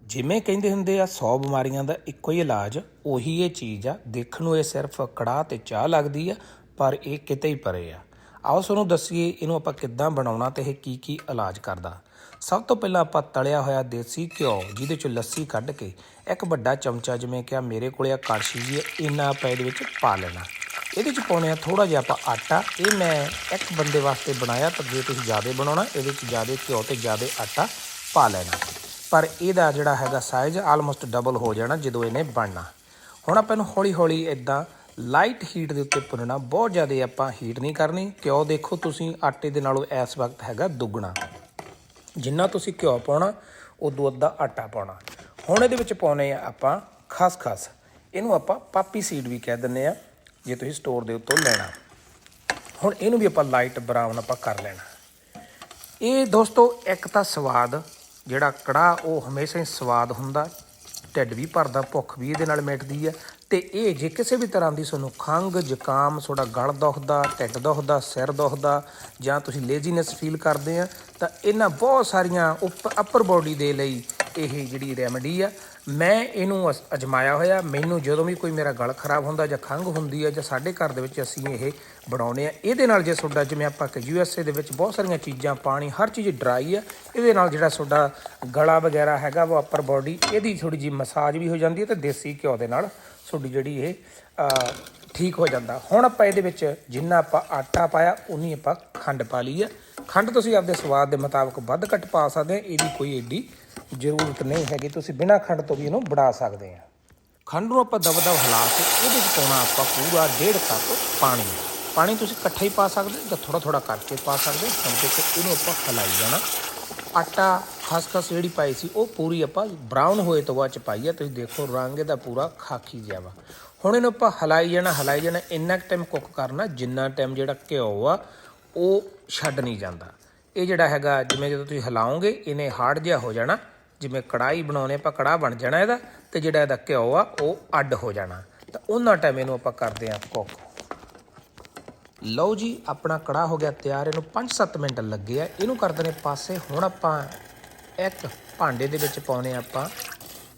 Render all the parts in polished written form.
ਜਿਵੇਂ ਕਹਿੰਦੇ ਹੁੰਦੇ ਆ 100 ਬਿਮਾਰੀਆਂ ਦਾ ਇੱਕੋ ਹੀ ਇਲਾਜ, ਉਹੀ ਇਹ ਚੀਜ਼ ਆ। ਦੇਖਣ ਨੂੰ ਇਹ ਸਿਰਫ ਕੜਾਹ ਤੇ ਚਾਹ ਲੱਗਦੀ ਆ, ਪਰ ਇਹ ਕਿਤੇ ਹੀ ਪਰੇ ਆ। ਆਓ ਤੁਹਾਨੂੰ ਦੱਸੀਏ ਇਹਨੂੰ ਆਪਾਂ ਕਿੱਦਾਂ ਬਣਾਉਣਾ ਤੇ ਇਹ ਕੀ ਕੀ ਇਲਾਜ ਕਰਦਾ। ਸਭ ਤੋਂ ਪਹਿਲਾਂ ਆਪਾਂ ਤਲਿਆ ਹੋਇਆ ਦੇਸੀ ਘਿਓ, ਜਿਹਦੇ 'ਚੋਂ ਲੱਸੀ ਕੱਢ ਕੇ ਇੱਕ ਵੱਡਾ ਚਮਚਾ, ਜਿਵੇਂ ਕਿ ਮੇਰੇ ਕੋਲ ਆ ਕੜਛੀ ਜੀ, ਇੰਨਾ ਆਪਾਂ ਇਹਦੇ ਵਿੱਚ ਪਾ ਲੈਣਾ। ਇਹਦੇ 'ਚ ਪਾਉਣੇ ਆ ਥੋੜ੍ਹਾ ਜਿਹਾ ਆਪਾਂ ਆਟਾ। ਇਹ ਮੈਂ ਇੱਕ ਬੰਦੇ ਵਾਸਤੇ ਬਣਾਇਆ, ਤਾਂ ਜੇ ਤੁਸੀਂ ਜ਼ਿਆਦਾ ਬਣਾਉਣਾ ਇਹਦੇ 'ਚ ਜ਼ਿਆਦਾ ਘਿਓ ਅਤੇ ਜ਼ਿਆਦਾ ਆਟਾ ਪਾ ਲੈਣਾ। ਪਰ ਇਹਦਾ ਜਿਹੜਾ ਹੈਗਾ ਸਾਈਜ਼ ਆਲਮੋਸਟ ਡਬਲ ਹੋ ਜਾਣਾ ਜਦੋਂ ਇਹਨੇ ਬਣਨਾ। ਹੁਣ ਆਪਾਂ ਇਹਨੂੰ ਹੌਲੀ ਹੌਲੀ ਇੱਦਾਂ ਲਾਈਟ ਹੀਟ ਦੇ ਉੱਤੇ ਭੁੰਨਣਾ, ਬਹੁਤ ਜ਼ਿਆਦਾ ਆਪਾਂ ਹੀਟ ਨਹੀਂ ਕਰਨੀ। ਘਿਓ ਦੇਖੋ ਤੁਸੀਂ ਆਟੇ ਦੇ ਨਾਲੋਂ ਇਸ ਵਕਤ ਹੈਗਾ ਦੁੱਗਣਾ। ਜਿੰਨਾ ਤੁਸੀਂ ਘਿਓ ਪਾਉਣਾ ਉਦੋਂ ਅੱਧਾ ਆਟਾ ਪਾਉਣਾ। ਹੁਣ ਇਹਦੇ ਵਿੱਚ ਪਾਉਣੇ ਆ ਆਪਾਂ ਖਸਖਸ। ਇਹਨੂੰ ਆਪਾਂ ਪਾਪੀ ਸੀਡ ਵੀ ਕਹਿ ਦਿੰਦੇ ਆ ਜੇ ਤੁਸੀਂ ਸਟੋਰ ਦੇ ਉੱਤੋਂ ਲੈਣਾ। ਹੁਣ ਇਹਨੂੰ ਵੀ ਆਪਾਂ ਲਾਈਟ ਬਰਾਊਨ ਆਪਾਂ ਕਰ ਲੈਣਾ। ਇਹ ਦੋਸਤੋ ਇੱਕ ਤਾਂ ਸਵਾਦ, ਜਿਹੜਾ ਕੜਾਹ ਉਹ ਹਮੇਸ਼ਾ ਹੀ ਸਵਾਦ ਹੁੰਦਾ, ਢਿੱਡ ਵੀ ਭਰਦਾ, ਭੁੱਖ ਵੀ ਇਹਦੇ ਨਾਲ ਮਿਟਦੀ ਹੈ। ਅਤੇ ਇਹ ਜੇ ਕਿਸੇ ਵੀ ਤਰ੍ਹਾਂ ਦੀ ਤੁਹਾਨੂੰ ਖੰਘ ਜ਼ੁਕਾਮ, ਤੁਹਾਡਾ ਗਲ ਦੁਖਦਾ, ਢਿੱਡ ਦੁਖਦਾ, ਸਿਰ ਦੁਖਦਾ, ਜਾਂ ਤੁਸੀਂ ਲੇਜ਼ੀਨੈਸ ਫੀਲ ਕਰਦੇ ਆ, ਤਾਂ ਇਹਨਾਂ ਬਹੁਤ ਸਾਰੀਆਂ ਅੱਪਰ ਬੋਡੀ ਦੇ ਲਈ ਇਹ ਜਿਹੜੀ ਰੈਮਡੀ ਆ। ਮੈਂ ਇਹਨੂੰ ਅਜਮਾਇਆ ਹੋਇਆ। ਮੈਨੂੰ ਜਦੋਂ ਵੀ ਕੋਈ ਮੇਰਾ ਗਲ ਖਰਾਬ ਹੁੰਦਾ ਜਾਂ ਖੰਘ ਹੁੰਦੀ ਹੈ, ਜਾਂ ਸਾਡੇ ਘਰ ਦੇ ਵਿੱਚ ਅਸੀਂ ਇਹ ਬਣਾਉਂਦੇ ਹਾਂ। ਇਹਦੇ ਨਾਲ ਜੇ ਤੁਹਾਡਾ, ਜਿਵੇਂ ਆਪਾਂ ਕਿ USA ਦੇ ਵਿੱਚ ਬਹੁਤ ਸਾਰੀਆਂ ਚੀਜ਼ਾਂ, ਪਾਣੀ, ਹਰ ਚੀਜ਼ ਡਰਾਈ ਆ, ਇਹਦੇ ਨਾਲ ਜਿਹੜਾ ਤੁਹਾਡਾ ਗਲਾ ਵਗੈਰਾ ਹੈਗਾ ਉਹ ਅੱਪਰ ਬੋਡੀ, ਇਹਦੀ ਥੋੜ੍ਹੀ ਜਿਹੀ ਮਸਾਜ ਵੀ ਹੋ ਜਾਂਦੀ ਹੈ, ਅਤੇ ਦੇਸੀ ਘਿਓ ਦੇ ਨਾਲ ਤੁਹਾਡੀ ਜਿਹੜੀ ਇਹ ਠੀਕ ਹੋ ਜਾਂਦਾ। ਹੁਣ ਆਪਾਂ ਇਹਦੇ ਵਿੱਚ ਜਿੰਨਾ ਆਪਾਂ ਆਟਾ ਪਾਇਆ ਉਨੀ ਆਪਾਂ ਖੰਡ ਪਾ ਲਈ ਹੈ। ਖੰਡ ਤੁਸੀਂ ਆਪਦੇ ਸਵਾਦ ਦੇ ਮੁਤਾਬਕ ਵੱਧ ਘੱਟ ਪਾ ਸਕਦੇ ਆ, ਇਹਦੀ ਕੋਈ ਐਡੀ ਜ਼ਰੂਰਤ ਨਹੀਂ ਹੈਗੀ। ਤੁਸੀਂ ਬਿਨਾਂ ਖੰਡ ਤੋਂ ਵੀ ਇਹਨੂੰ ਬਣਾ ਸਕਦੇ ਆ। ਖੰਡ ਨੂੰ ਆਪਾਂ ਦਬ ਦਬ ਹਿਲਾ ਕੇ ਇਹਦੇ ਵਿੱਚ ਪਾਉਣਾ ਆਪਾਂ ਪੂਰਾ 1.5 ਕੱਪ ਪਾਣੀ। ਪਾਣੀ ਤੁਸੀਂ ਇਕੱਠਾ ਹੀ ਪਾ ਸਕਦੇ ਜਾਂ ਥੋੜ੍ਹਾ ਥੋੜ੍ਹਾ ਕਰਕੇ ਪਾ ਸਕਦੇ। ਹੁਣ ਦੇਖੋ ਇਹਨੂੰ ਆਪਾਂ ਹਿਲਾਈ ਜਾਣਾ। ਆਟਾ ਖਸਖਸ ਜਿਹੜੀ ਪਾਈ ਸੀ ਉਹ ਪੂਰੀ ਆਪਾਂ ਬਰਾਊਨ ਹੋਏ ਤੋਂ ਬਾਅਦ 'ਚ ਪਾਈ ਆ। ਤੁਸੀਂ ਦੇਖੋ ਰੰਗ ਇਹਦਾ ਪੂਰਾ ਖਾਕੀ ਜਿਹਾ ਵਾ। ਹੁਣ ਇਹਨੂੰ ਆਪਾਂ ਹਿਲਾਈ ਜਾਣਾ। ਇੰਨਾ ਕੁ ਟਾਈਮ ਕੁੱਕ ਕਰਨਾ ਜਿੰਨਾ ਟਾਈਮ ਜਿਹੜਾ ਘਿਓ ਆ ਉਹ ਛੱਡ ਨਹੀਂ ਜਾਂਦਾ। ਇਹ ਜਿਹੜਾ ਹੈਗਾ, ਜਿਵੇਂ ਜਦੋਂ ਤੁਸੀਂ ਹਿਲਾਓਗੇ ਇਹਨੇ ਹਾਰਡ ਜਿਹਾ ਹੋ ਜਾਣਾ। ਜਿਵੇਂ ਕੜਾਹੀ ਬਣਾਉਣੇ ਆਪਾਂ, ਕੜਾਹ ਬਣ ਜਾਣਾ ਇਹਦਾ, ਅਤੇ ਜਿਹੜਾ ਇਹਦਾ ਘਿਓ ਆ ਉਹ ਅੱਡ ਹੋ ਜਾਣਾ। ਤਾਂ ਉਹਨਾਂ ਟਾਈਮ ਇਹਨੂੰ ਆਪਾਂ ਕਰਦੇ ਹਾਂ ਕੁੱਕ। ਲਓ ਜੀ, ਆਪਣਾ ਕੜਾਹ ਹੋ ਗਿਆ ਤਿਆਰ। ਇਹਨੂੰ 5-7 ਮਿੰਟ ਲੱਗੇ ਆ। ਇਹਨੂੰ ਕਰਦੇ ਨੇ ਪਾਸੇ। ਹੁਣ ਆਪਾਂ ਇੱਕ ਭਾਂਡੇ ਦੇ ਵਿੱਚ ਪਾਉਣੇ ਆਪਾਂ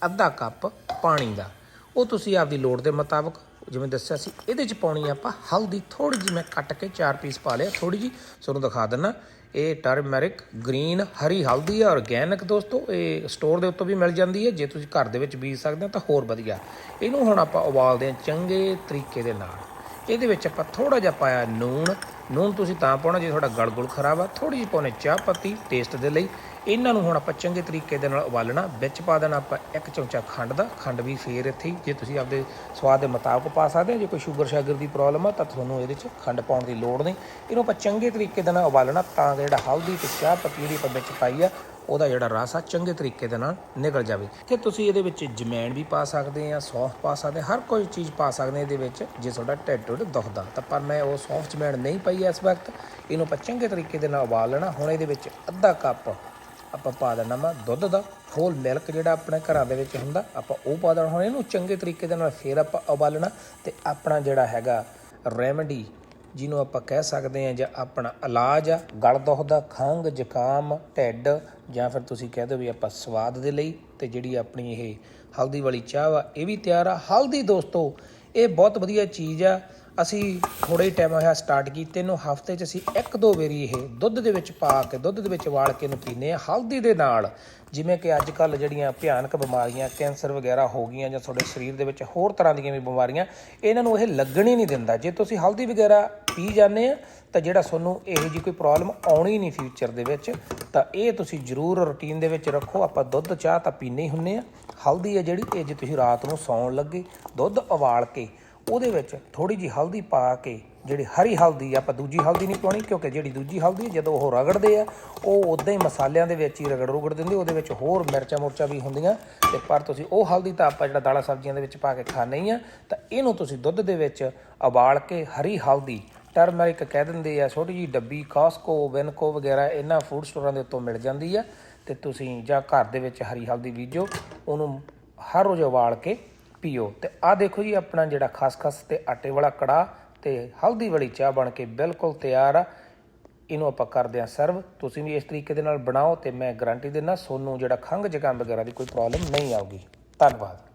ਅੱਧਾ ਕੱਪ ਪਾਣੀ ਦਾ। ਉਹ ਤੁਸੀਂ ਆਪਦੀ ਲੋੜ ਦੇ ਮੁਤਾਬਕ, ਜਿਵੇਂ ਦੱਸਿਆ ਸੀ, ਇਹਦੇ 'ਚ ਪਾਉਣੀ ਆਪਾਂ ਹਲਦੀ ਥੋੜ੍ਹੀ ਜਿਹੀ। ਮੈਂ ਕੱਟ ਕੇ 4 ਪੀਸ ਪਾ ਲਿਆ। ਥੋੜ੍ਹੀ ਜਿਹੀ ਤੁਹਾਨੂੰ ਦਿਖਾ ਦਿੰਦਾ। ਇਹ ਟਰਮੈਰਿਕ ਗ੍ਰੀਨ ਹਰੀ ਹਲਦੀ ਹੈ, ਔਰਗੈਨਿਕ ਦੋਸਤੋ। ਇਹ ਸਟੋਰ ਦੇ ਉੱਤੋਂ ਵੀ ਮਿਲ ਜਾਂਦੀ ਹੈ। ਜੇ ਤੁਸੀਂ ਘਰ ਦੇ ਵਿੱਚ ਬੀਜ ਸਕਦੇ ਹੋ ਤਾਂ ਹੋਰ ਵਧੀਆ। ਇਹਨੂੰ ਹੁਣ ਆਪਾਂ ਉਬਾਲਦੇ ਹਾਂ ਚੰਗੇ ਤਰੀਕੇ ਦੇ ਨਾਲ। ਇਹਦੇ ਵਿੱਚ ਆਪਾਂ ਥੋੜ੍ਹਾ ਜਿਹਾ ਪਾਇਆ ਨੂਣ ਤੁਸੀਂ ਤਾਂ ਪਾਉਣਾ ਜੇ ਤੁਹਾਡਾ ਗਲ ਗੁਲ ਖਰਾਬ ਆ। ਥੋੜ੍ਹੀ ਜਿਹੀ ਪਾਉਣੇ ਚਾਹ ਪੱਤੀ ਟੇਸਟ ਦੇ ਲਈ। ਇਹਨਾਂ ਨੂੰ ਹੁਣ ਆਪਾਂ ਚੰਗੇ ਤਰੀਕੇ ਦੇ ਨਾਲ ਉਬਾਲਣਾ। ਵਿੱਚ ਪਾ ਦੇਣਾ ਆਪਾਂ 1 ਚਮਚਾ ਖੰਡ ਦਾ। ਖੰਡ ਵੀ ਫੇਰ ਇੱਥੇ ਹੀ ਜੇ ਤੁਸੀਂ ਆਪਦੇ ਸਵਾਦ ਦੇ ਮੁਤਾਬਕ ਪਾ ਸਕਦੇ ਹੋ। ਜੇ ਕੋਈ ਸ਼ੂਗਰ ਦੀ ਪ੍ਰੋਬਲਮ ਆ ਤਾਂ ਤੁਹਾਨੂੰ ਇਹਦੇ 'ਚ ਖੰਡ ਪਾਉਣ ਦੀ ਲੋੜ ਨਹੀਂ। ਇਹਨੂੰ ਆਪਾਂ ਚੰਗੇ ਤਰੀਕੇ ਦੇ ਨਾਲ ਉਬਾਲਣਾ, ਤਾਂ ਜਿਹੜਾ ਹਲਦੀ ਅਤੇ ਚਾਹ ਪੱਤੀ ਜਿਹੜੀ ਆਪਾਂ ਵਿੱਚ ਪਾਈ ਆ ਉਹਦਾ ਜਿਹੜਾ ਰਸ ਆ ਚੰਗੇ ਤਰੀਕੇ ਦੇ ਨਾਲ ਨਿਕਲ ਜਾਵੇ। ਅਤੇ ਤੁਸੀਂ ਇਹਦੇ ਵਿੱਚ ਜਮੈਣ ਵੀ ਪਾ ਸਕਦੇ ਆ, ਸੌਂਫ ਪਾ ਸਕਦੇ, ਹਰ ਕੋਈ ਚੀਜ਼ ਪਾ ਸਕਦੇ ਇਹਦੇ ਵਿੱਚ ਜੇ ਤੁਹਾਡਾ ਢਿੱਡ ਦੁਖਦਾ ਤਾਂ। ਪਰ ਮੈਂ ਉਹ ਸੌਂਫ ਜਮੈਣ ਨਹੀਂ ਪਾਈ ਇਸ ਵਕਤ। ਇਹਨੂੰ ਆਪਾਂ ਚੰਗੇ ਤਰੀਕੇ ਦੇ ਨਾਲ ਉਬਾਲ ਲੈਣਾ। ਹੁਣ ਇਹਦੇ ਵਿੱਚ ਅੱਧਾ ਕੱਪ ਆਪਾਂ ਪਾ ਦੇਣਾ ਵਾ ਦੁੱਧ ਦਾ, ਹੋਲ ਮਿਲਕ ਜਿਹੜਾ ਆਪਣੇ ਘਰਾਂ ਦੇ ਵਿੱਚ ਹੁੰਦਾ, ਆਪਾਂ ਉਹ ਪਾ ਦੇਣਾ। ਹੁਣ ਇਹਨੂੰ ਚੰਗੇ ਤਰੀਕੇ ਦੇ ਨਾਲ ਫੇਰ ਆਪਾਂ ਉਬਾਲਣਾ। ਅਤੇ ਆਪਣਾ ਜਿਹੜਾ ਹੈਗਾ ਰੈਮਡੀ, ਜਿਹਨੂੰ ਆਪਾਂ ਕਹਿ ਸਕਦੇ ਹਾਂ, ਜਾਂ ਆਪਣਾ ਇਲਾਜ ਆ ਗਲ ਦੁਖਦਾ, ਖੰਘ ਜ਼ੁਕਾਮ, ਢਿੱਡ, ਜਾਂ ਫਿਰ ਤੁਸੀਂ ਕਹਿ ਦਿਓ ਵੀ ਆਪਾਂ ਸਵਾਦ ਦੇ ਲਈ, ਅਤੇ ਜਿਹੜੀ ਆਪਣੀ ਇਹ ਹਲਦੀ ਵਾਲੀ ਚਾਹ ਵਾ ਇਹ ਵੀ ਤਿਆਰ ਆ। ਹਲਦੀ ਦੋਸਤੋ ਇਹ ਬਹੁਤ ਵਧੀਆ ਚੀਜ਼ ਆ। ਅਸੀਂ ਥੋੜ੍ਹਾ ਹੀ ਟਾਈਮ ਹੋਇਆ ਸਟਾਰਟ ਕੀਤੇ ਨੂੰ। ਹਫ਼ਤੇ 'ਚ ਅਸੀਂ 1-2 ਵਾਰੀ ਇਹ ਦੁੱਧ ਦੇ ਵਿੱਚ ਪਾ ਕੇ, ਦੁੱਧ ਦੇ ਵਿੱਚ ਉਬਾਲ ਕੇ ਇਹਨੂੰ ਪੀਂਦੇ ਹਾਂ। ਹਲਦੀ ਦੇ ਨਾਲ ਜਿਵੇਂ ਕਿ ਅੱਜ ਕੱਲ੍ਹ ਜਿਹੜੀਆਂ ਭਿਆਨਕ ਬਿਮਾਰੀਆਂ, ਕੈਂਸਰ ਵਗੈਰਾ ਹੋ ਗਈਆਂ, ਜਾਂ ਤੁਹਾਡੇ ਸਰੀਰ ਦੇ ਵਿੱਚ ਹੋਰ ਤਰ੍ਹਾਂ ਦੀਆਂ ਵੀ ਬਿਮਾਰੀਆਂ, ਇਹਨਾਂ ਨੂੰ ਇਹ ਲੱਗਣ ਹੀ ਨਹੀਂ ਦਿੰਦਾ। ਜੇ ਤੁਸੀਂ ਹਲਦੀ ਵਗੈਰਾ ਪੀ ਜਾਂਦੇ ਆ ਤਾਂ ਜਿਹੜਾ ਤੁਹਾਨੂੰ ਇਹੋ ਜਿਹੀ ਕੋਈ ਪ੍ਰੋਬਲਮ ਆਉਣੀ ਨਹੀਂ ਫਿਊਚਰ ਦੇ ਵਿੱਚ। ਤਾਂ ਇਹ ਤੁਸੀਂ ਜ਼ਰੂਰ ਰੂਟੀਨ ਦੇ ਵਿੱਚ ਰੱਖੋ। ਆਪਾਂ ਦੁੱਧ ਚਾਹ ਤਾਂ ਪੀਂਦੇ ਹੀ ਹੁੰਦੇ ਹਾਂ। ਹਲਦੀ ਹੈ ਜਿਹੜੀ, ਇਹ ਜੇ ਤੁਸੀਂ ਰਾਤ ਨੂੰ ਸੌਣ ਲੱਗੇ ਦੁੱਧ ਉਬਾਲ ਕੇ ਉਹਦੇ ਵਿੱਚ ਥੋੜ੍ਹੀ ਜਿਹੀ ਹਲਦੀ ਪਾ ਕੇ, ਜਿਹੜੀ ਹਰੀ ਹਲਦੀ ਆਪਾਂ ਦੂਜੀ ਹਲਦੀ ਨਹੀਂ ਪਾਉਣੀ, ਕਿਉਂਕਿ ਜਿਹੜੀ ਦੂਜੀ ਹਲਦੀ ਜਦੋਂ ਉਹ ਰਗੜਦੇ ਆ ਉਹ ਉੱਦਾਂ ਹੀ ਮਸਾਲਿਆਂ ਦੇ ਵਿੱਚ ਹੀ ਰਗੜ ਦਿੰਦੇ। ਉਹਦੇ ਵਿੱਚ ਹੋਰ ਮਿਰਚਾਂ ਵੀ ਹੁੰਦੀਆਂ। ਅਤੇ ਪਰ ਤੁਸੀਂ ਉਹ ਹਲਦੀ ਤਾਂ ਆਪਾਂ ਜਿਹੜਾ ਦਾਲਾਂ ਸਬਜ਼ੀਆਂ ਦੇ ਵਿੱਚ ਪਾ ਕੇ ਖਾਂਦੇ ਹੀ ਆ। ਤਾਂ ਇਹਨੂੰ ਤੁਸੀਂ ਦੁੱਧ ਦੇ ਵਿੱਚ ਉਬਾਲ ਕੇ ਹਰੀ ਹਲਦੀ, ਟਰਮਰਿਕ ਕਹਿ ਦਿੰਦੇ ਆ, ਛੋਟੀ ਜਿਹੀ ਡੱਬੀ ਕਾਸਕੋ, ਵਿਨਕੋ ਵਗੈਰਾ ਇਹਨਾਂ ਫੂਡ ਸਟੋਰਾਂ ਦੇ ਉੱਤੋਂ ਮਿਲ ਜਾਂਦੀ ਆ। ਅਤੇ ਤੁਸੀਂ ਜਾਂ ਘਰ ਦੇ ਵਿੱਚ ਹਰੀ ਹਲਦੀ ਬੀਜੋ, ਉਹਨੂੰ ਹਰ ਰੋਜ਼ ਉਬਾਲ ਕੇ ਪੀਓ। ਅਤੇ ਆਹ ਦੇਖੋ ਜੀ, ਆਪਣਾ ਜਿਹੜਾ ਖਸਖਸ ਅਤੇ ਆਟੇ ਵਾਲਾ ਕੜਾਹ ਅਤੇ ਹਲਦੀ ਵਾਲੀ ਚਾਹ ਬਣ ਕੇ ਬਿਲਕੁਲ ਤਿਆਰ ਆ। ਇਹਨੂੰ ਆਪਾਂ ਕਰਦੇ ਹਾਂ ਸਰਵ। ਤੁਸੀਂ ਵੀ ਇਸ ਤਰੀਕੇ ਦੇ ਨਾਲ ਬਣਾਓ ਅਤੇ ਮੈਂ ਗਰੰਟੀ ਦਿੰਦਾ ਤੁਹਾਨੂੰ ਜਿਹੜਾ ਖੰਘ ਜ਼ੁਕਾਮ ਵਗੈਰਾ ਦੀ ਕੋਈ ਪ੍ਰੋਬਲਮ ਨਹੀਂ ਆਊਗੀ। ਧੰਨਵਾਦ।